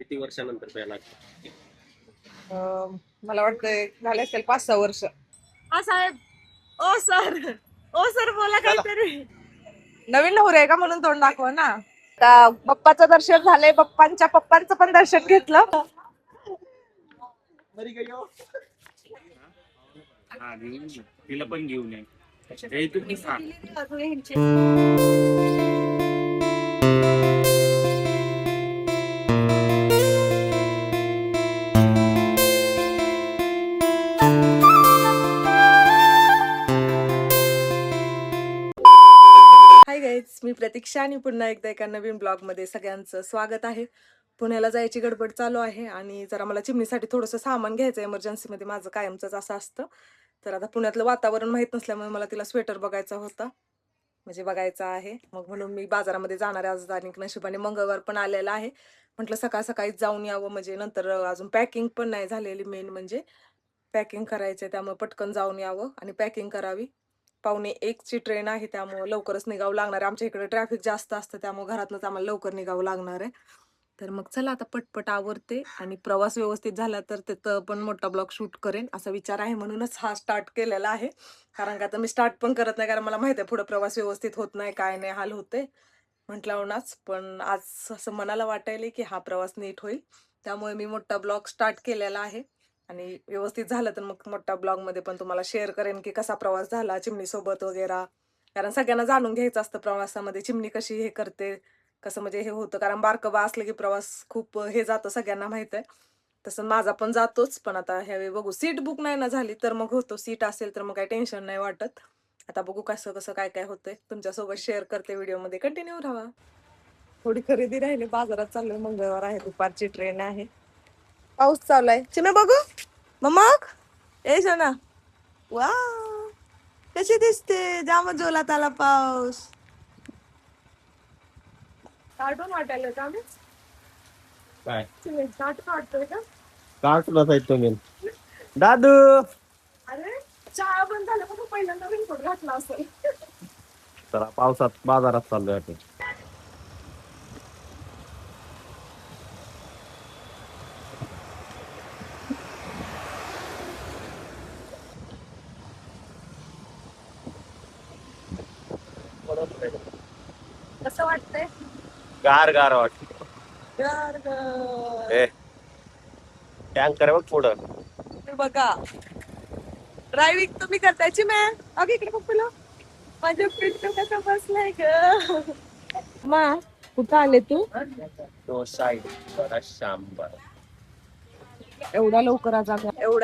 किती वर्षानंतर प्यायला लागला? मला वाटतंय झाले असेल 5-6 वर्ष. हा साहेब. ओ सर. ओ सर बोला काहीतरी. नवीन नवरी आहे का म्हणून तोंड दाखवा ना. आता बाप्पाचं दर्शन झालंय, बाप्पांच्या पप्पांचं पण दर्शन घेतलं. हा घेऊन ये. तिला पण घेऊन ये. हे तुम्ही सांग. हाय गाईज, मी प्रतीक्षा आणि पुन्हा एकदा एका नवीन ब्लॉग मध्ये सगळ्यांचं स्वागत आहे. पुण्याला जायची गडबड चालू आहे आणि जरा मला चिमणीसाठी थोडंसं सामान घ्यायचं इमर्जन्सीमध्ये, माझं कायमचंच असं असतं. तर आता पुण्यातलं वातावरण माहीत नसल्यामुळे मला तिला स्वेटर बघायचा होता, म्हणजे बघायचा आहे. मग म्हणून मी बाजारामध्ये जाणार आहे आज आणि नशिबाने मंगळवार पण आलेला आहे. म्हटलं सकाळ सकाळीच जाऊन यावं, म्हणजे नंतर अजून पॅकिंग पण नाही झालेली, मेन म्हणजे पॅकिंग करायचं, त्यामुळे पटकन जाऊन यावं आणि पॅकिंग करावी. 12:45ची ट्रेन आहे, त्यामुळे लवकरच निघावं लागणार आहे. आमच्या इकडे ट्रॅफिक जास्त असतं, त्यामुळे घरातनंच आम्हाला लवकर निघावं लागणार आहे. तर मग चला आता पटपट आवरते आणि प्रवास व्यवस्थित झाला तर तिथं पण मोठा ब्लॉग शूट करेन असा विचार आहे, म्हणूनच हा स्टार्ट केलेला आहे. कारण का आता मी स्टार्ट पण करत नाही, कारण मला माहिती आहे पुढे प्रवास व्यवस्थित होत नाही, काय नाही, हाल होते म्हटल्यावरच. पण आज असं मनाला वाटायले की हा प्रवास नीट होईल, त्यामुळे मी मोठा ब्लॉग स्टार्ट केलेला आहे. आणि व्यवस्थित झालं तर मग मोठा ब्लॉग मध्ये पण तुम्हाला शेअर करेन की कसा प्रवास झाला चिमणी सोबत वगैरे. कारण सगळ्यांना जाणून घ्यायचं असतं प्रवासामध्ये चिमणी कशी हे करते, कसं म्हणजे हे होतं. कारण बारकं बा असलं की प्रवास खूप हे जातं, सगळ्यांना माहित आहे. तसं माझा पण जातोच, पण आता ह्यावेळी बघू, सीट बुक नाही ना झाली तर मग होतो, सीट असेल तर मग काही टेन्शन नाही वाटत. आता बघू कसं कसं काय काय होतंय, तुमच्यासोबत शेअर करते, व्हिडिओमध्ये कंटिन्यू राहा. थोडी खरेदी राहिली, बाजारात चाललोय, मंगळवार आहे, दुपारची ट्रेन आहे. पाऊस चालू आहे, चिमे बघू मग यायचं ना. वा, कशी दिसते, जाम जोलात आला पाऊस. कार्टून वाटायला का मी? काय कार्टून वाटतोय का? कार्टूनच आहेत तुम्ही. दादू अरे चहा बंद झालं पण पहिल्यांदा रेनकोट घातला असेल. जरा पावसात बाजारात चाललोय आपण. कसं वाटतंय? गार गार वाटत. गार ए टँकर बघ पुढं. गार. बघा, ड्रायव्हिंग तुम्ही करतायची मॅ. अगं इकडे पप्पूला, माझ्या पिंटू कसं बसलाय ग. मा कुठं आले तू? तो साईड बरा शांबर. एवढ्या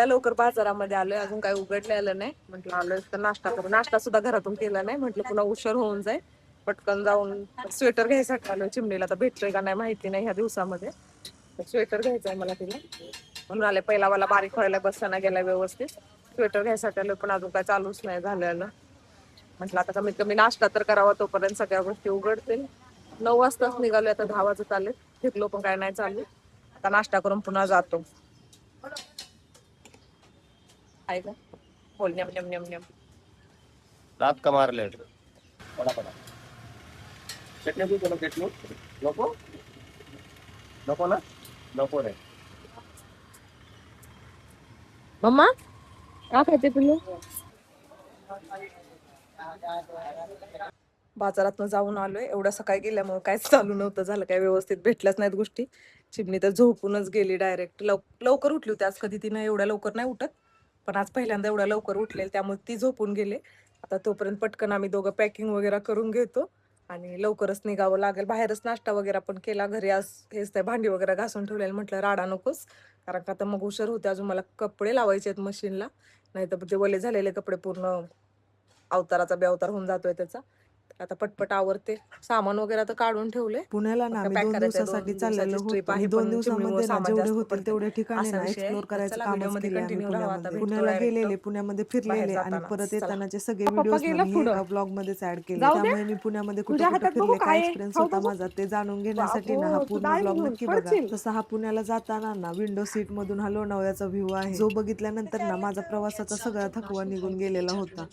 लवकर बाजारामध्ये आलोय, अजून काही उघडलेलं नाही. म्हटलं आलोय तर नाश्ता करू, नाश्ता सुद्धा घरातून केला नाही, म्हटलं पुन्हा उशीर होऊन जाईल. पटकन जाऊन स्वेटर घ्यायसाठी आलोय चिमणीला, तर भेटतोय का नाही माहिती नाही ह्या दिवसामध्ये. स्वेटर घ्यायचंय मला तिला, म्हणून आले. पहिला मला बारीक व्हायला बसताना गेलाय व्यवस्थित, स्वेटर घ्यायसाठी आलोय, पण अजून काय चालूच नाही झालेलं. म्हटलं आता कमीत कमी नाश्ता तर करावा, तोपर्यंत सगळ्या गोष्टी उघडतील. 9 वाजताच निघालो, आता 10 वाजत आले, फिरलो पण काय नाही चालू. आता नाश्ता करून पुन्हा जातो. आहे का बोल, न्यम न्यम न्यम न्यम. दात का मारले पडा पडा. चटणी तू तुला चटणी नको नको ना, नको रे. मम्मा का खायचे तुला? बाजारातनं जाऊन आलोय, एवढं सकाळी गेल्यामुळे काहीच चालू नव्हतं झालं, काही व्यवस्थित भेटल्याच नाहीत गोष्टी. चिमणी तर झोपूनच गेली डायरेक्ट. लवकर उठली होती आज, कधी तिनं एवढ्या लवकर नाही उठत, पण आज पहिल्यांदा एवढ्या लवकर उठले, त्यामुळे ती झोपून गेले. आता तोपर्यंत पटकन आम्ही दोघं पॅकिंग वगैरे करून घेतो आणि लवकरच निघावं लागेल. बाहेरच नाश्ता वगैरे पण केला, घरी आज हेच ते भांडी वगैरे घासून ठेवलेलं, म्हटलं राडा नकोस, कारण का आता मग उशीर होते. अजून मला कपडे लावायचे आहेत मशीनला, नाही तर ते ओले झालेले कपडे पूर्ण अवताराचा बेअवतार होऊन जातोय त्याचा. आता पटपट आवरते, सामान वगैरे आता काढून ठेवले. पुण्याला ना आम्ही पॅक 2 करायचंय, 2 दिवसासाठी चाललेलो दिवसाची ट्रिप होतो आणि आहे, 2 पण चिमणीमुळे दिवसामध्ये ना सामान जेवढे जास्त होतील पडते तेवढे ठिकाणे असा ना विषय आहे. एक्सप्लोर तर करायचं चला कामच व्हिडिओमध्ये केले आम्ही कंटिन्यू राहा. आता पुण्यामध्ये. भेटतो पुण्याला डायरेक्ट गेलेले, पुण्यामध्ये बाहेर फिरलेले आणि जाताना. परत चला, येतानाचे सगळे पप्पा व्हिडिओज ना गेला मी पुढं, एका ब्लॉग मध्येच ऍड केले. जाऊ दे. त्यामुळे मी पुण्यामध्ये कुठं तुझ्या कुठं हातात बघू फिरले, काय काय आहे, एक्सपिरियन्स खाऊ होता बघू. माझा, ते जाणून घेण्यासाठी ना हा बाबो, तू पूर्ण डाळी ब्लॉग घेऊन नक्की बघा. पडशील. तसा हा पुण्याला जाताना ना विंडो सीट मधून हा लोणावळ्याचा व्ह्यू आहे, जो बघितल्यानंतर ना माझा प्रवासाचा सगळा थकवा निघून गेलेला होता.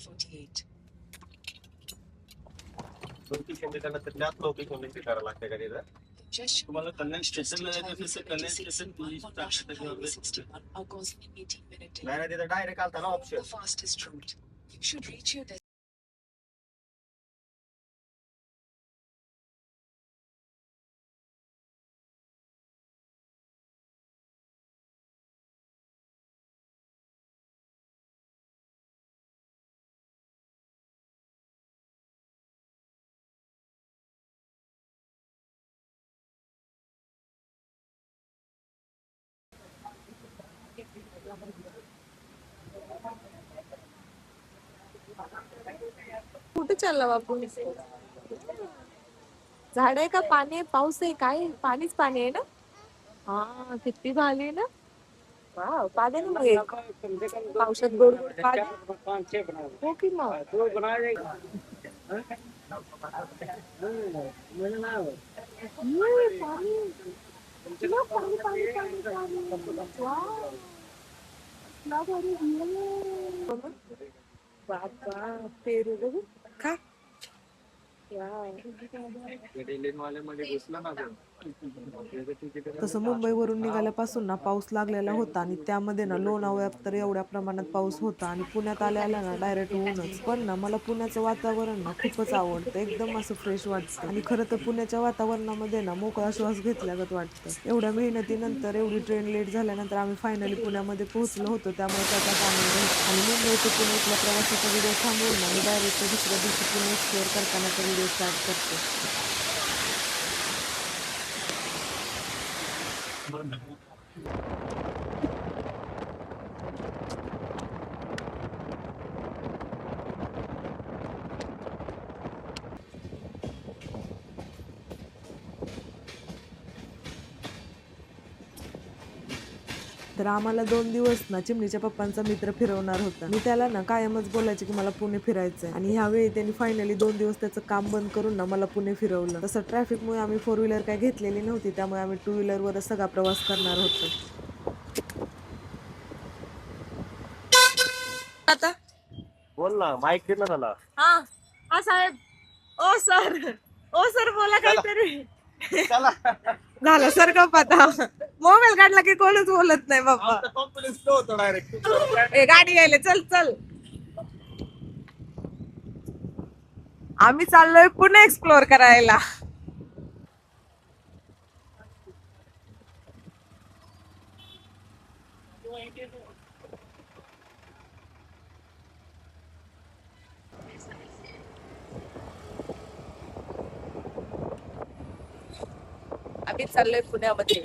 लोकेशन त्याच्यानंतर त्याच लोकेशन करायला लागते का तिथं? तुम्हाला कल्याण स्टेशनला जायचं असेल तर कल्याण स्टेशन पोलीस टाकण्याचा किंवा नाही नाही तिथं डायरेक्ट आलता ना ऑप्शन. कुठे चालला बापू? झाड आहे का पाणी आहे पाऊस आहे काय पाणीच पाणी आहे ना. हा किती भारी आहे ना. वाव पाणी ना मग एक. पावसात गोड गोड पाणी हो की मग. पाणी. किती पाणी पाणी पाणी पाणी. वाव. कितना भारी view. बाबा पेरू बघू का. तसं मुंबईवरून निघाल्यापासून ना पाऊस लागलेला होता आणि त्यामध्ये ना लोणावळ्यात तर एवढ्या प्रमाणात पाऊस होता आणि पुण्यात आल्या ना डायरेक्ट ऊनच. पण ना मला पुण्याचं वातावरण ना खूपच आवडतं, एकदम असं फ्रेश वाटतं आणि खरं तर पुण्याच्या वातावरणामध्ये ना मोकळा श्वास घेतल्यागत वाटतं. एवढ्या मेहनतीनंतर एवढी ट्रेन लेट झाल्यानंतर आम्ही फायनली पुण्यामध्ये पोहोचलो होतो, त्यामुळे त्याचाच आनंद होता. आणि मुंबई ते पुणे इथल्या प्रवासाचा व्हिडिओ थांबवून ना मी डायरेक्ट दुसऱ्या दिवशी पुणे एक्सप्लोअर करतानाचा व्हिडिओ स्टार्ट करते. तर आम्हाला 2 दिवस ना चिमणीच्या पप्पांचा मित्र फिरवणार होता. मी त्याला ना कायमच बोलायचे की मला पुणे फिरायचंय आणि ह्यावेळी त्यांनी फायनली 2 दिवस त्याचं काम बंद करून ना मला पुणे फिरवलं. तसं ट्रॅफिकमुळे आम्ही 4 व्हीलर काही घेतलेली नव्हती, त्यामुळे आम्ही 2 व्हीलरवरच सगळा प्रवास करणार होतो. आता बोल ना माईक दे ना त्याला. हा हा साहेब. ओ सर. ओ सर बोला काहीतरी. चला झालं सर का पता. मोबाईल काढला की कोणच बोलत नाही बाबा. कॉन्फिडन्स लो होतो डायरेक्ट. ए गाडी यायला चल चल. आम्ही चाललोय पुणे एक्सप्लोअर करायला. आम्ही चाललोय पुण्यामध्ये.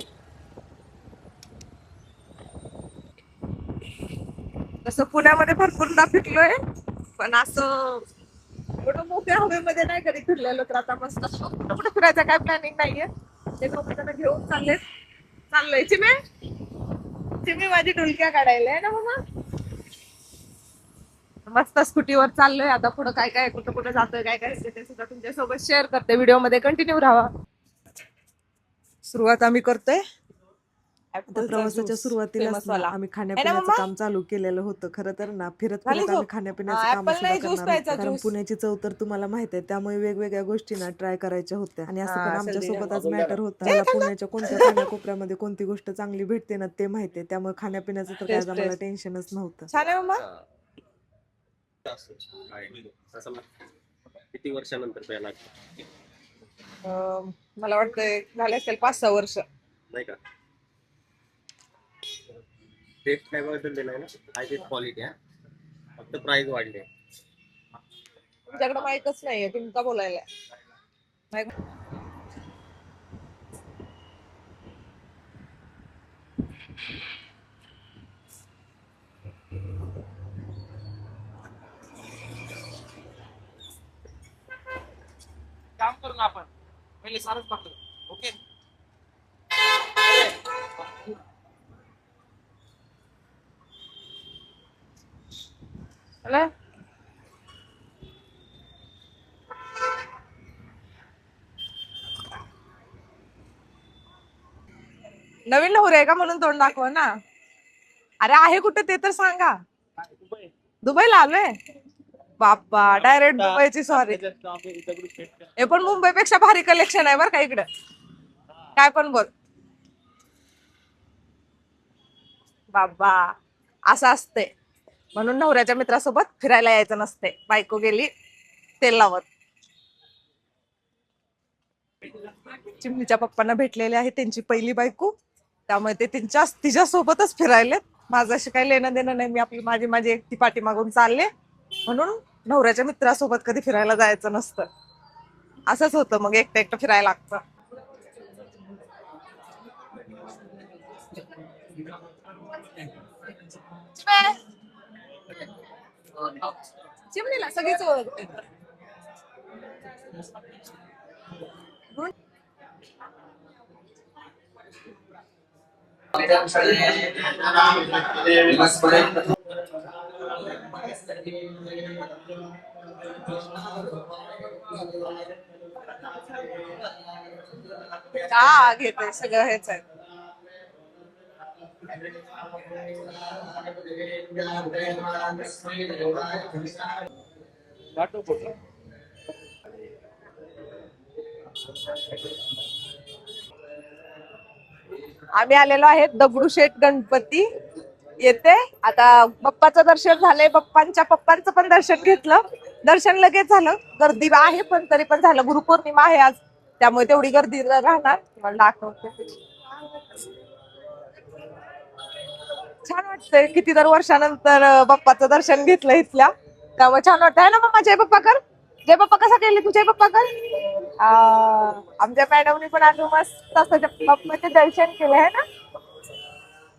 तसं पुण्यामध्ये भरपूरदा फिरलोय पण असं एवढं मोठ्या हवेमध्ये नाही कधी फिरलेलो. तर आता मस्त कुठं कुठं फिरायचं काय प्लॅनिंग नाहीये. ते लोक त्यांना घेऊन चाललोय चिमे. चिमी माझी डुलक्या काढायला आहे ना मामा. मस्त स्कूटीवर चाललोय आता. पुढं काय काय कुठं कुठं जातोय काय काय ते सुद्धा तुमच्यासोबत शेअर करते. व्हिडिओ मध्ये कंटिन्यू राहा. सुरुवात आम्ही करतोय प्रवासाच्या सुरुवातीलाच ना आम्ही खाण्यापिण्याचं काम चालू केलेलं होतं. खरं तर ना फिरत फिरत आम्ही खाण्यापिण्याचं काम सुद्धा करणार होतो, कारण पुण्याची चव तर तुम्हाला माहित आहे, त्यामुळे वेगवेगळ्या गोष्टी ना ट्राय करायच्या होत्या. आणि असं पण आमच्या सोबत आज मॅटर होतं. मला पुण्याच्या कोणत्या कानाकोपऱ्यामध्ये कोणती गोष्ट चांगली भेटते ना ते माहितीये, त्यामुळे खाण्यापिण्याचं तर काय आम्हाला टेन्शनच नव्हतं. छान आहे मम्मा. किती वर्षानंतर प्यायला मला वाटतंय झाले असेल 5-6 वर्ष. नाही का. टेस्ट काय बदलले नाही ना. आय टेस्ट क्वालिटी आहे, फक्त प्राइस वाढले. तुमच्याकडे माहितच नाहीये तुम्ही का बोलायला. काम करू ना आपण पहिले सारच पकडू. ओके चला. नवीन नवरी आहे का म्हणून तोंड दाखवा ना. अरे आहे कुठे ते तर सांगा. दुबईला आलोय बाप्पा. Direct दुबईची sorry. हे पण मुंबईपेक्षा भारी कलेक्शन आहे बरं का इकडं. काय पण बोल बाबा. असं असते म्हणून नवऱ्याच्या मित्रासोबत फिरायला यायचं नसते. बायको गेली तेल लावत. चिमणीच्या पप्पांना भेटलेले आहे त्यांची पहिली बायको, त्यामुळे ते तिच्यासोबतच फिरायलेत. माझं अशी काही लेणं देणं नाही. मी आपली माझी एकटी पाठी मागून चालले, म्हणून नवऱ्याच्या मित्रासोबत कधी फिरायला जायचं नसतं. असंच होतं, मग एकटं एकटं फिरायला लागतं. चिमणीला सगळीच ओळखते. का घेते सगळं हेच आहे. आम्ही आलेलो आहे दगडूशेठ गणपती येथे. आता बाप्पाचं दर्शन झालंय, पप्पांचं पण दर्शन घेतलं. दर्शन लगेच झालं. गर्दी आहे पण तरी पण झालं. गुरुपौर्णिमा आहे आज, त्यामुळे तेवढी गर्दी राहणार. मला दाखवते. छान वाटतंय. किती तर वर्षानंतर बाप्पाचं दर्शन घेतलं इथल्या, त्यामुळे छान वाटतंय ना मम्मा. जय बाप्पा कर. जय बाप्पा कसा केली तू? जय बाप्पा कर. आमच्या मॅडमनी पण आज मस्त असं बाप्पाचे दर्शन केलं आहे ना.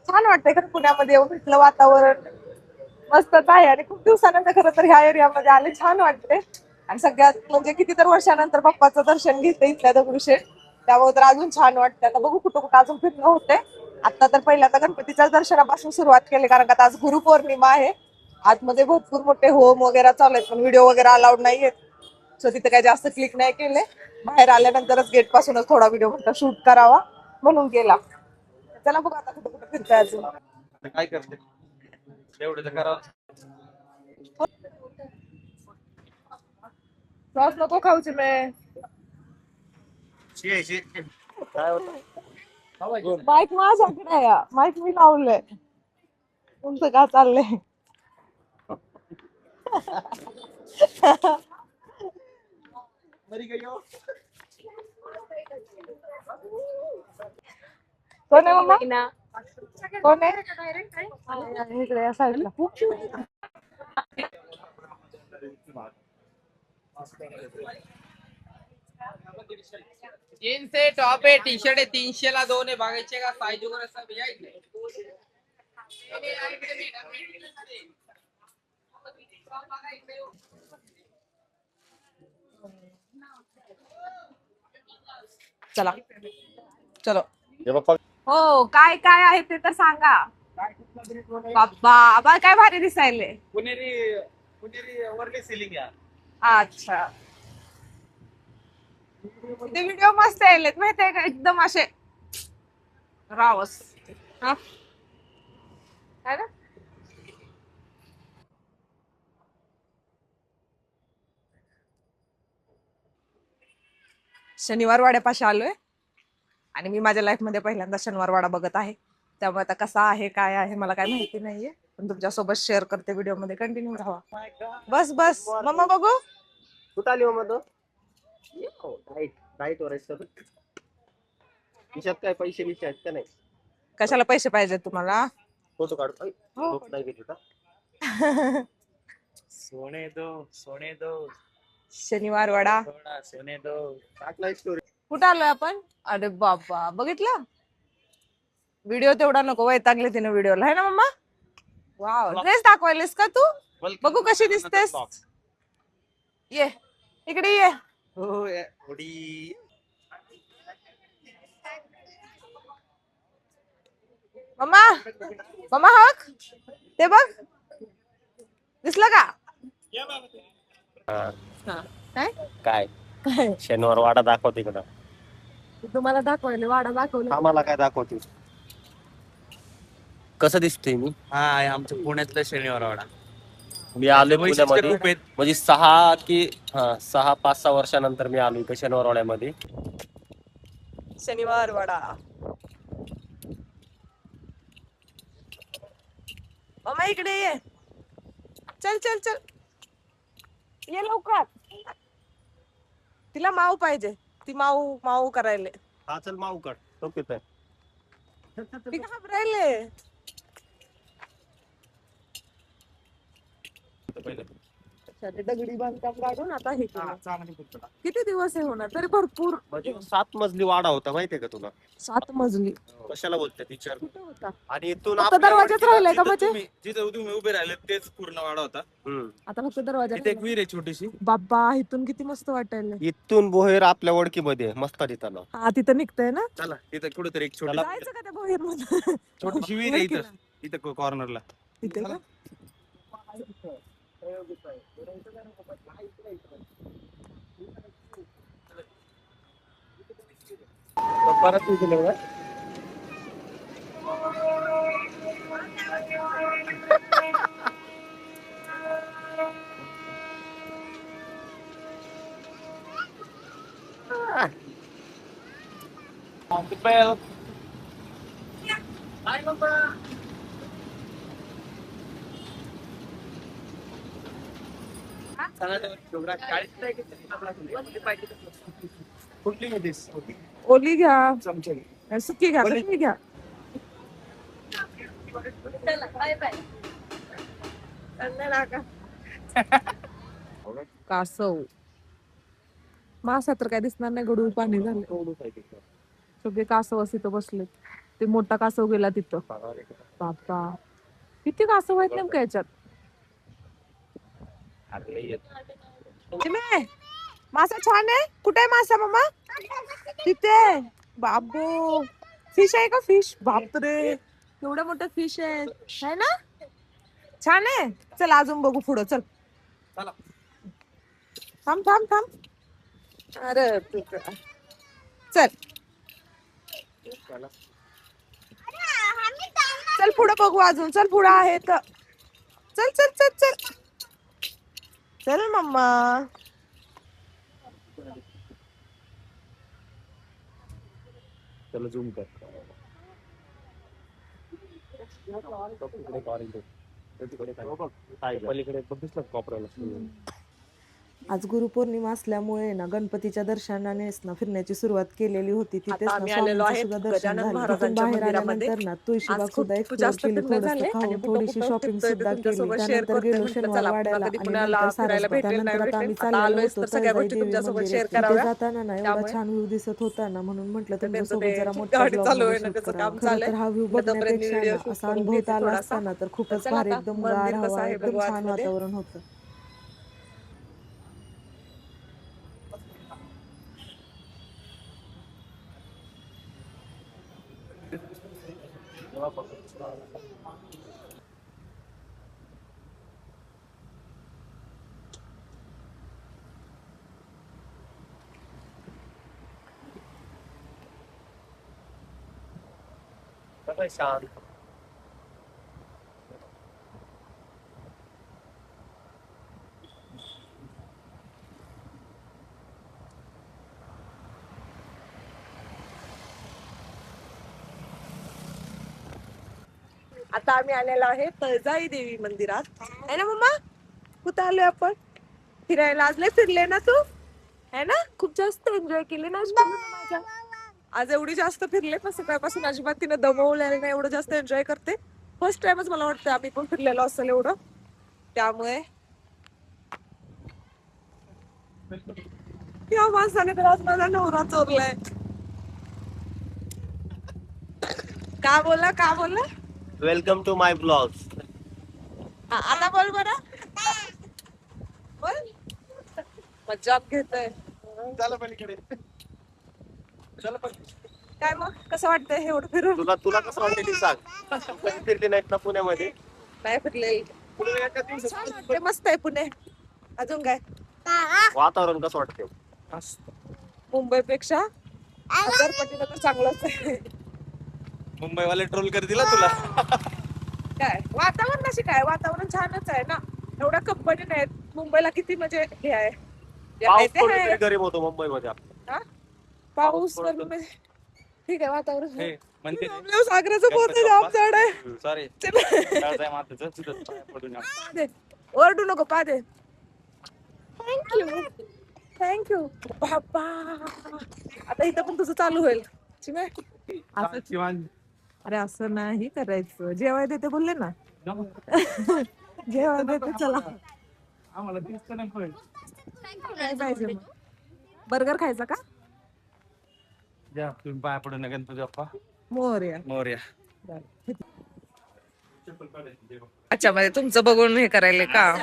छान वाटतंय खरं. पुण्यामध्ये येऊन इथलं वातावरण मस्तच आहे आणि खूप दिवसानंतर खरं तर ह्या एरियामध्ये आले. छान वाटते आणि सगळ्यात म्हणजे किती तर वर्षानंतर बाप्पाचं दर्शन घेते इथल्या दगडूशेठ, त्यामुळे तर अजून छान वाटतं. आता बघू कुठं कुठं अजून फिरणं होते. आता तर पहिल्या तर गणपतीच्या दर्शनापासून सुरुवात केली, कारण का आज गुरुपौर्णिमा आहे. आतमध्ये भरपूर मोठे होम वगैरे चालू आहेत, पण व्हिडिओ वगैरे अलाउड नाहीयेत, सो तिथे काही जास्त क्लिक नाही केले. बाहेर आल्यानंतरच गेट पासूनच थोडा व्हिडिओ म्हणता शूट करावा म्हणून केला. चला बघू आता कुठं कुठं फिरताय अजून. काय करते एवढं तर करावं. सॉस नको खाऊची मी. काय होतं? माईक माझ्याकडे आहे. माईक मी लावलंय. तुमचं काय चाललंय? कोण आहे मम्मा? कोण आहे इकडे या साईडला? जीन्स टॉप आहे, टी शर्ट आहे, 300 ला 2 आहे. बघायचे का साईज वगैरे सब या इकडे. चला चलो. जय बाप्पा. हो, काय काय आहे ते तर सांगा. बाप्पा आबा काय भारी दिसायले. पुणेरी वरली सिलिंग या. अच्छा, ते व्हिडिओ मस्त यायलेत माहितीये का, एकदम असे रावस. हा है ना. शनिवार वाड्यापाशी आलोय आणि मी माझ्या लाईफ मध्ये पहिल्यांदा शनिवार वाडा बघत आहे, त्यामुळे आता कसा आहे काय आहे मला काय माहिती नाहीये, पण तुमच्यासोबत शेअर करते. व्हिडिओ मध्ये कंटिन्यू राहा. बस बस मम्मा बघू. कुठं आली मग तो? राईट वर खिशात काय पैसे बिशे आहेत का नाही? कशाला पैसे पाहिजे तुम्हाला? फोटो काढतो. हो. झोप नाही घेत होता. सोने दो शनिवार वाडा थोडा सोने दो. टाकला एक स्टोरी. कुठं आलोय आपण? अरे बाबा बघितलं. व्हिडिओ तेवढा नको, वैतागले तिने व्हिडिओला, है ना मम्मा? वाव, ड्रेस दाखवायलेस का तू? बघू कशी दिसतेस. ये इकडे ये. हो थोडी. मम्मा मम्मा हक ते बघ, दिसलं का? काय काय शनिवार वाडा दाखवते इकडं. तुम्हाला दाखवायला वाडा दाखवलं. आम्हाला काय दाखवते? कसं दिसतोय मी? हा आमच्या पुण्यातलं शनिवार वाडा. मी आलोय पुण्यामध्ये खूप आहेत. म्हणजे 6 5-6 वर्षानंतर मी आलोय इकडे शनिवार वाड्यामध्ये. शनिवार वाडा. मामा इकडे ये. चल चल चल ये लवकर. तिला माऊ पाहिजे. ती माऊ माऊ करायले. हा चल माऊ कट तो पितोय. ती घाबरायले. पहिले दगडी बांधकाम काढून आता हे केलं. चांगली गोष्ट. किती दिवस हे होणार तरी भरपूर. म्हणजे 7 मजली वाडा होता माहितीये का तुला? 7 मजली. कशाला बोलते टीचर? कुठे होता? आणि इथून फक्त आपल्या दरवाजाच राहिलाय का म्हणजे? जिथं तुम्ही उभे राहिले तेच पूर्ण वाडा होता. आता फक्त दरवाजा तिथे एक विहीर आहे छोटीशी. बाबा इथून किती मस्त वाटायला. इथून बोहेर आपल्या ओळखीमध्ये मस्त तिथं. हा तिथं निघतंय ना. चला तिथं कुठेतरी एक छोटी जायचं का त्या बोहेर मध्ये? छोटीशी विहीर आहे इथं कॉर्नरला. तिथे का? परत गेलो Bell. कुठली घेतीस? ओली घ्या. चमचे. सुकी घ्या. कशी घ्या. कासव मासा तर काय दिसणार नाही. गडूळ पाणी झालं. सगळे कासव तिथं बसले. ते मोठा कासव गेला तिथं. बापा किती कासव आहेत नेमकं याच्यात. चिमे, मासा छान आहे. कुठे आहे मासा मामा? तिथे. बाबू फिश आहे का? फिश बापरे एवढ्या मोठ्या फिश आहे ना. छान आहे. चल अजून बघू पुढं. चल चला. थांब थांब थांब. अरे चल चल पुढं बघू अजून. चल पुढं आहे तर. चल चल चल चल चल मम्मा. चला झूम कर. पलीकडे बघितलं कॉपऱ्याला. आज गुरुपौर्णिमा असल्यामुळे ना गणपतीच्या दर्शनानेच ना फिरण्याची सुरुवात केलेली होती. तिथेच आता ना आम्ही आलेलो आहे स्वामींचं सुद्धा दर्शन गजानन झालं. तिथून महाराजांच्या बाहेर मंदिरामध्ये. आल्यानंतर ना तुळशीबाग आज सुद्धा खूप एक्सप्लोर जास्त केली. फिरणं थोडंसं झालंय खाऊन आणि थोडीशी कुठं शॉपिंग फिरतोय ते सुद्धा केली. तुमच्यासोबत शेअर त्यानंतर करते. गेलो म्हटलं शनिवार चला वाड्याला पुन्हा कधी आणि पुण्याला नंतर फिरायला सारसबाग. भेटेल नाही त्यानंतर आता भेटेल. आम्ही आता चाललेलो आलोय होतो तर सगळ्या तळजाई गोष्टी देवी तुमच्यासोबत मंदिर. शेअर तिथे कराव्या. जाताना ना एवढा त्यामुळे छान व्ह्यू दिसत होता ना म्हणून म्हटलं त्यांचं तुमच्यासोबत ते जरा खूप मोठ्या गाडी ब्लॉग चालू मध्ये आहे ना शूट त्याचं करावं. काम खरं चाललंय. तर हा व्ह्यू म्हटलं तोपर्यंत मी बघण्यापेक्षा व्हिडिओ ना शूट असा करून अनुभवता घेते आला थोडासा. असताना तर तर खूपच चला भारी आता एकदम गार मंदिर कसं हवा आहे एकदम बघू छान आतमध्ये. वातावरण होतं. शांत. आता आम्ही आलेलो आहे तळजाई देवी मंदिरात. आहे ना मम्मा? कुठं आलोय आपण फिरायला? आज लय फिरले ना तू? है ना? खूप जास्त एन्जॉय केले ना आज पूर्ण माझ्या. आज एवढी जास्त फिरले पण सकाळपासून अजिबात तिने दमवलेलं नाही. एवढं जास्त एन्जॉय करते. फर्स्ट टाइमच मला वाटतं आम्ही पण फिरलेलो असेल एवढं. त्यामुळे या माणसाने तर आज माझा नवरा चोरलाय. का बोला का बोला? Welcome to my blogs. आता बोल बरं. बोल. मजाक घेतोय. चला पलीकडे. चला पण. काय मग कसं वाटतंय हे एवढं फिरून? तुला कसं वाटते ती सांग. कधी फिरली नाहीत ना पुण्यामध्ये? नाही फिरले. पुढे एका दिवसात छान वाटतंय. मस्त आहे पुणे. अजून काय वातावरण कसं वाटते? मुंबईपेक्षा 1000 पटीनं तर चांगलंच आहे. मुंबईवाले ट्रोल करतील तुला. काय वातावरणाशी काय? वातावरण छानच आहे ना. एवढ्या कंपनी नाहीत. मुंबईला किती म्हणजे हे आहे. जे आहे पाऊस ते पडला आहे. तरी गरीब होतो मुंबईमध्ये. हा? पाऊस पडतो. पण ठीक आहे वातावरण हे म्हणते आपल्या सागराचं पोत जाम जड आहे. सॉरी पादे ओरडू नको पादे. थँक्यू थँक्यू बाबा. आता इथं पण तुझं चालू होईल चिमे. असं अरे असं नाही करायचं. जेवाय देते बोलले ना. जेवाय देते चला. आम्हाला दिसत नाही पण. काय पाहिजे मग? बर्गर खायचा का? द्या तुम्ही पाया पडून गणपती बाप्पा मोरया. मोरया. अच्छा म्हणजे तुमचं बघून हे करायला का?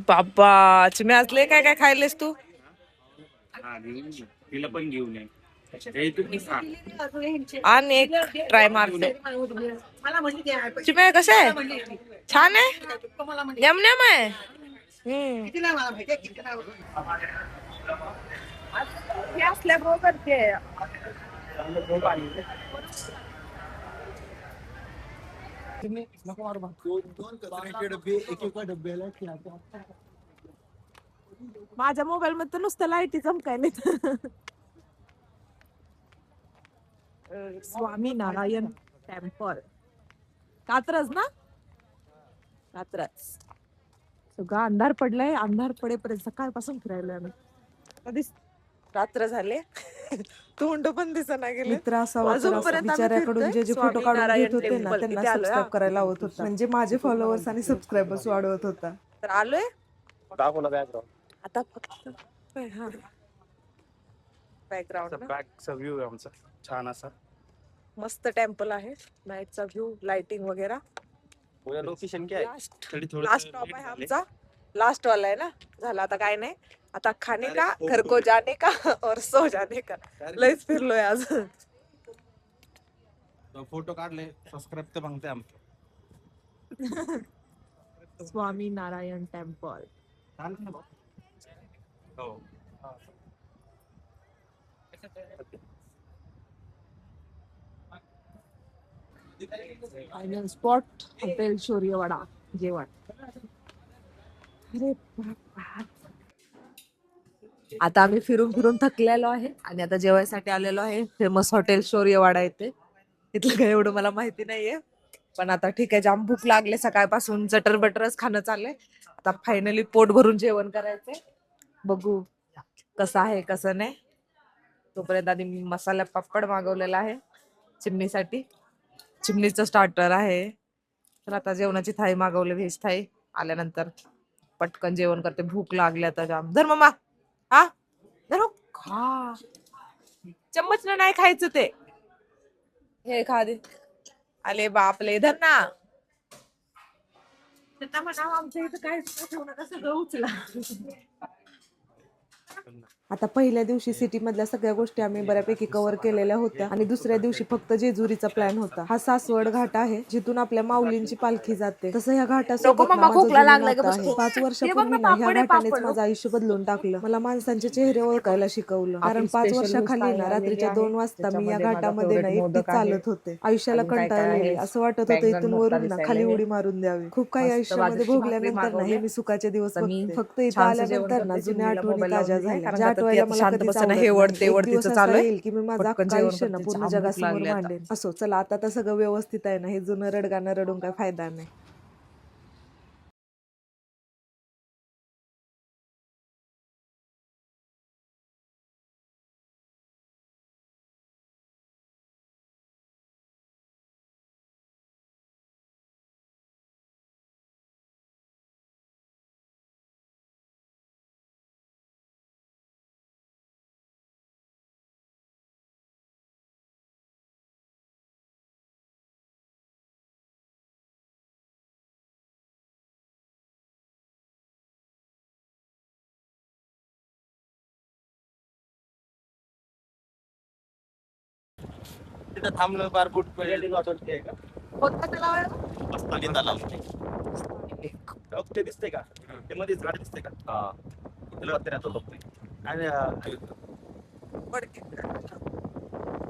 बाबा चिमे असले काय काय खायलेस तू? तिला पण घेऊन ये. आणि एक ट्राय मारते. चिमे कसं आहे? छान आहे. यम यम आहे. हे असल्याबरोबर ते माझ्या मोबाईल मध्ये तर नुसतं लाईटी चमकायले. स्वामी नारायण टेम्पल कात्रज ना. कात्रज सगळं अंधार पडलाय. अंधार पडेपर्यंत सकाळपासून फिरायला आम्ही. कधीच रात्र झाले. तोंड पण दिसना गेले. मित्र असावा तर असा. बिचाऱ्याकडून जे जे फोटो काढून घेत होते ना त्यांना सबस्क्राईब करायला लावत होता. म्हणजे माझे फॉलोअर्स आणि सबस्क्रायबर्स वाढवत होता. तर आलोय दाखवला बॅकग्राऊंड. आता फक्त बॅकग्राऊंड बॅकचा व्ह्यू आहे आमचा छान असा. मस्त टेम्पल आहे. नाईटचा व्ह्यू लाइटिंग वगैरे. लोकेशन काय लास्ट स्टॉप आहे आमचा. लास्ट वाला आहे ना. झाला आता काय नाही. आता खाने का घर को जाने का और सो जाने का. लयच फिरलोय आज. फोटो काढले सबस्क्राईब तर मागते आमचं. स्वामी नारायण टेम्पल. हो फायनल स्पॉट हॉटेल शौर्यवाडा जेवण. अरे बापा. आता आम्ही फिरून फिरून थकलेलो आहे आणि आता जेवायसाठी आलेलो आहे फेमस हॉटेल शौर्यवाडा येते. इथलं काय एवढं मला माहिती नाहीये पण आता ठीक आहे. जाम भूक लागले. सकाळपासून चटर बटरच खाणं चाललंय. आता फायनली पोट भरून जेवण करायचंय. बघू कसं आहे कसं नाही. तोपर्यंत आधी मी मसाला पापड मागवलेला आहे चिमणीसाठी. चिमणीचं स्टार्टर आहे. तर आता जेवणाची थाळी मागवली व्हेज थाळी. आल्यानंतर पटकन जेवण करते. भूक लागली आता जाम. धर मम्मा. हा धर खा. चम्मच न नाही खायचं ते. हे खा दे. आले बापले धर ना. त्यांना म्हणावं आमच्या इथं काय ठेवू नका सगळं उचला. आता पहिल्या दिवशी सिटी मधल्या सगळ्या गोष्टी आम्ही बऱ्यापैकी कव्हर केलेल्या होत्या आणि दुसऱ्या दिवशी फक्त जेजुरीचा प्लॅन होता. हा सासवड घाट आहे जिथून आपल्या माऊलींची पालखी जाते. तसं ह्या घाटासोबत ना माझं जुनं नातं आहे. 5 वर्षापूर्वी ना ह्या घाटानेच माझं आयुष्य बदलून टाकलं. मला माणसांचे चेहरे ओळखायला शिकवलं. कारण 5 वर्षाखाली ना रात्रीच्या 2 वाजता मी या घाटामध्ये ना एकटी चालत होते. आयुष्याला कंटाळलेली. असं वाटत होतं इथून वरून ना खाली उडी मारून द्यावी. खूप काही आयुष्यामध्ये भोगल्यानंतर ना हे मी सुखाचे दिवस बघते. फक्त इथं आल्यानंतर ना जुन्या आठवणी ताज्या झाल्या. आठवायला मला कधीच आवडत नाही. एक दिवस असा येईल की मी माझं अख्खं आयुष्य ना पूर्ण जगासमोर मांडेन. असो चला आता तर सगळं व्यवस्थित आहे ना. हे जुनं रडगाणं रडून काय फायदा नाही. तिथं थांबलं बार बुट कोणता तलाव आहे? ते दिसतंय का? ते मध्ये झाड दिसतंय का? हा त्याला राहतो बघतोय. आणि वडके.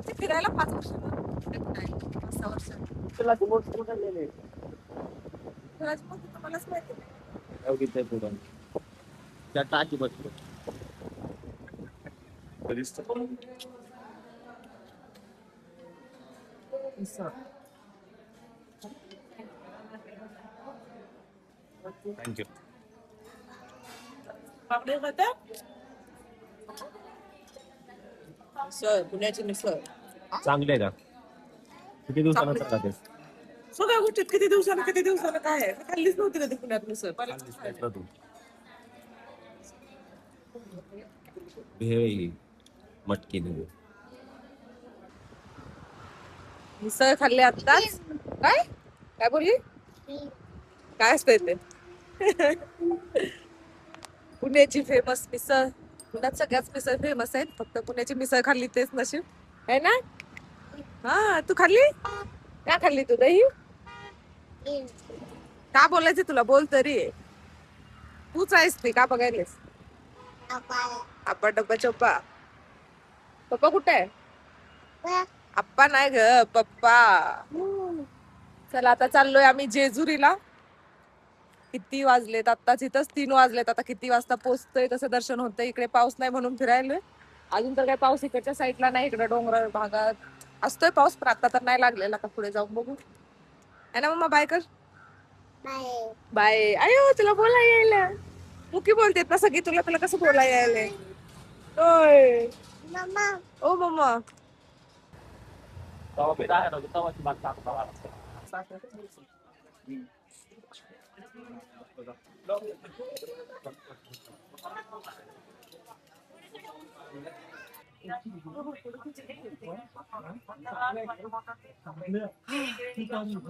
ते फिरायला 5 वर्ष 5-6 वर्ष. तुला ते बोट उडलेले मलाच माहिती नाही. एवढीच आहे पुढं त्या टाकी बसतो. दिसत. थँक्यू. मिसळ, पुण्याची मिसळ चांगले आहे का? किती दिवसानंतर खाते? सगळ्या गोष्टीत किती दिवसाला काय आहे? खाल्लीच नव्हती कधी पुण्यात मिसळ. तू हे मटकी देऊ. मिसळ खाल्ली आत्ताच. काय काय बोलली? काय असतंय ते? पुण्याची फेमस मिसळ. पुण्यात सगळ्याच मिसळ फेमस आहेत, फक्त पुण्याची मिसळ खाल्ली तेच नशीब आहे ना. हा तू खाल्ली? काय खाल्ली तू? दही? का बोलायचं तुला? बोल तरी. तूच आहेस ती का बघायलेस? आप्पा डब्बा चप्पा. पप्पा कुठे आहे? आप्पा नाही ग, पप्पा. चला आता चाललोय आम्ही जेजुरीला. किती वाजलेत? आत्ताच इथंच 3 वाजलेत. आता किती वाजता पोहोचतोय तसं दर्शन होतंय. इकडे पाऊस नाही म्हणून फिरायलोय. अजून तर काही पाऊस इकडच्या साईडला नाही. इकडे डोंगराळ भागात असतोय पाऊस, पण आता तर नाही लागलेला. आता पुढे जाऊन बघू. है ना मम्मा? बाय कर. बाय. अयो तुला बोला यायला. मुकी बोलतेत ना सगळी. तुला कसं बोला यायला? ओय ओ मम्मा.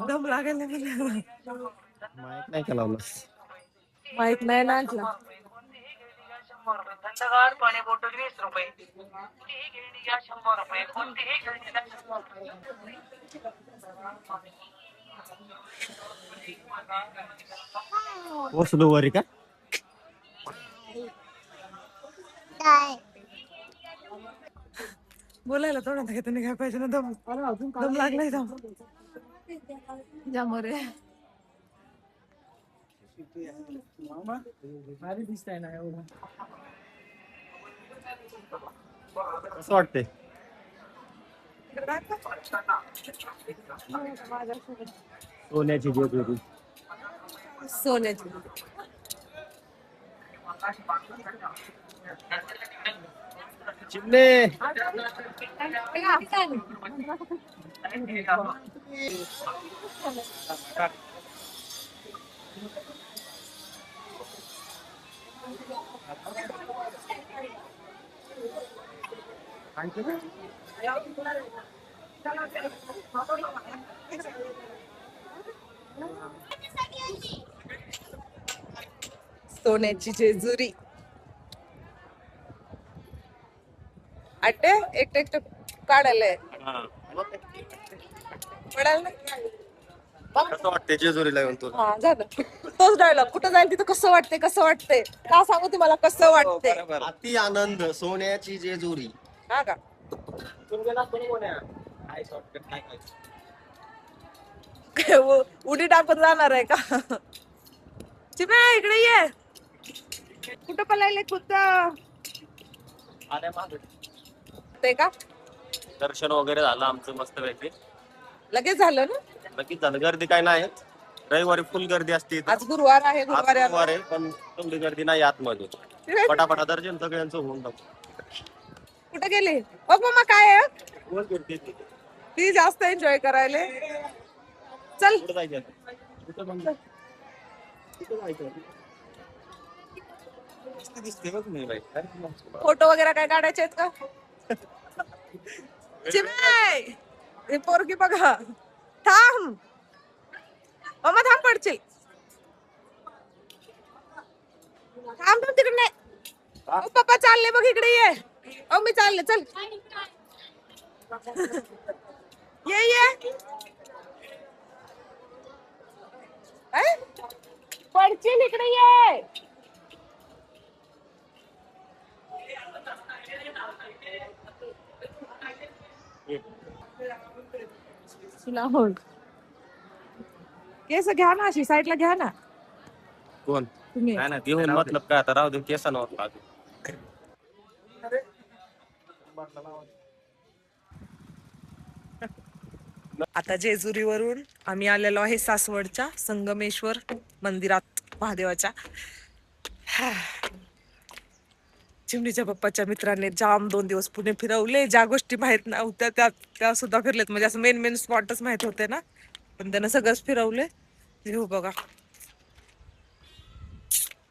दम लागायला मला. माहित नाही का लावलंस? माहित नाही ना ऐकला. थंडगार पाणी बॉटल 20 रुपये. कुठेही घेऊन या 100 रुपये. कोणतीही घेऊन या 100 रुपये. वसुलवारी का? बोलायला तोंडात घेतो निघाय पाहिजे ना. दम लागलाय. दम ज्यामुळे कसं वाटते? सोन्याची जेजुरी. सोन्याची. चिमणे. सोन्याची जेजुरी. अट्टे एकटं काढायला पडायला नाही. कसं वाटते जेजुरीला येऊन तू? हा झालं. तोच डायलॉग. कुठं जाईल तिथं कसं वाटते कसं वाटते का सांगू तुम्हाला कसं वाटते. अति आनंद सोन्याची जेजुरी. हा का? उडी टाकून जाणार आहे का? चिमे इकडे ये. कुठं पलायले कुठं ते का? दर्शन वगैरे झालं आमचं मस्त पैकी. लगेच झालं ना. नक्कीच झालं. गर्दी काय नाही. रविवारी फुल गर्दी असते इथं. आज गुरुवार आहे. आज गुरुवारी गुरुवार आहे, पण तेवढी गर्दी नाही आतमध्ये. पटापटा दर्शन सगळ्यांचं होऊन टाकू. कुठे गेली? ओ मम्मा काय आहे? फुल गर्दी आहे. ती जास्त एन्जॉय करायला. चल कुठं जायचं? कुठं बंद? कुठं जायचं? दिसते बघ नाही बाई. फोटो वगैरे काय काढायचे आहेत का? चिमय हे पोरगी बघा. थांब मम्मा थांब पडशील. थांब तिकडे नाही. पप्पा चालले बघ इकडे ये. ओ मी चालले. चल ये ये. पडशील इकडे ये. केस घ्या ना अशी साईडला घ्या ना कोण? तुम्ही. नाही ना देऊन मतलब काय आता राहू दे केसांवर लागू. आता जेजुरीवरून आम्ही आलेलो आहे सासवडच्या संगमेश्वर मंदिरात महादेवाच्या. चिमणीच्या पप्पाच्या मित्राने जाम 2 दिवस पुणे फिरवले. ज्या गोष्टी माहित नव्हत्या त्या सुद्धा फिरलेत. म्हणजे असं मेन स्पॉटच माहित होते ना, पण त्यानं सगळंच फिरवले. व्ह्यू बघा,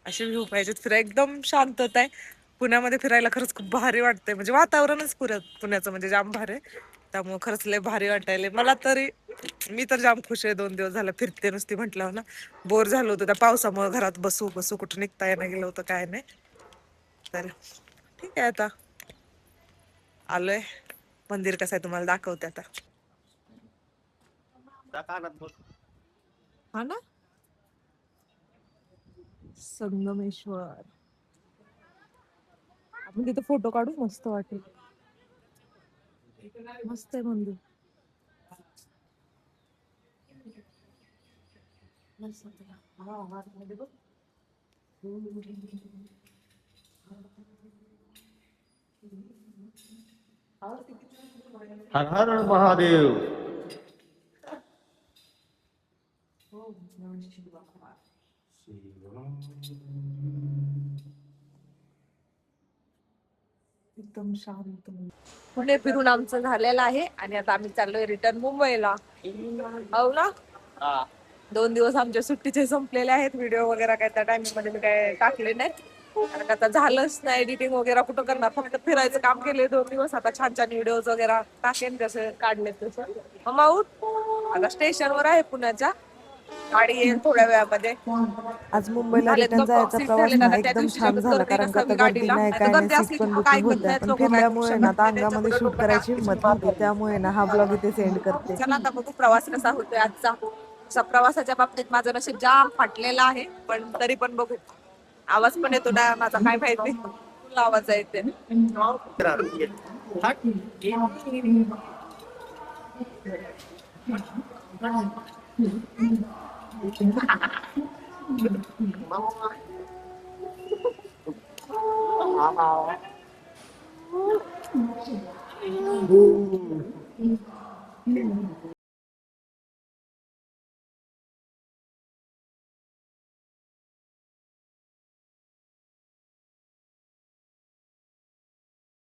असे व्ह्यू पाहिजेत फिरायला. एकदम शांतता आहे पुण्यामध्ये. फिरायला खरंच खूप भारी वाटतंय. म्हणजे वातावरणच पुण्याचं म्हणजे जाम भारी आहे. त्यामुळे खरंच लय भारी वाटायले मला तरी. मी तर जाम खुश आहे. 2 दिवस झालं फिरते नुसती. म्हटलं ना, बोर झालं होतं त्या पावसामुळे. घरात बसू कुठं निघता येणं गेलं होतं, काय नाही. तर ठीक आहे, आता आलोय. मंदिर कसं आहे तुम्हाला दाखवते आता. हा ना, संगमेश्वर. आपण तिथे फोटो काढू, मस्त वाटेल. मस्त आहे मंदिर. हर हर महादेव. एकदम शांत. पुणे फिरून आमचं झालेलं आहे आणि आता आम्ही चाललोय रिटर्न मुंबईला. हो ना, 2 दिवस आमच्या सुट्टीचे संपलेले आहेत. व्हिडिओ वगैरे काय त्या टाइमिंग मध्ये मी काय टाकले नाही, कारण आता झालंच नाही. एडिटिंग वगैरे कुठं करणार, फक्त फिरायचं काम केले 2 दिवस. आता छान छान व्हिडिओज वगैरे टाकेन जसे काढले तसं. माऊट आता स्टेशनवर आहे पुण्याच्या. गाडी येईल थोड्या वेळामध्ये. आज मुंबईला झालेत रिटर्न का जायचा सीट प्रवास झाले ना ना, त्या एकदम दिवशीच्या छान झाला, गर्दी कारण का नसावी आता गर्दी गाडीला. नाही, नाही तर काय नाही, गर्दी सीट असली पण की काय बुकिंग घेत होत्या. नाहीत पण लोक, काय फिरल्यामुळे ना आता त्यांच्या अंगामध्ये पुढे शूट लोक करायची काय हिंमत नव्हती. त्यामुळे ना हा ब्लॉग इथे सेंड करते. चला आता बघू प्रवास कसा होतोय आजचा. असा प्रवासाच्या बाबतीत माझं नशीब जाम फाटलेलं आहे, पण तरी पण बघू. आवाज पण येतो ना माझा, काय माहिती. तुला आवाज येते.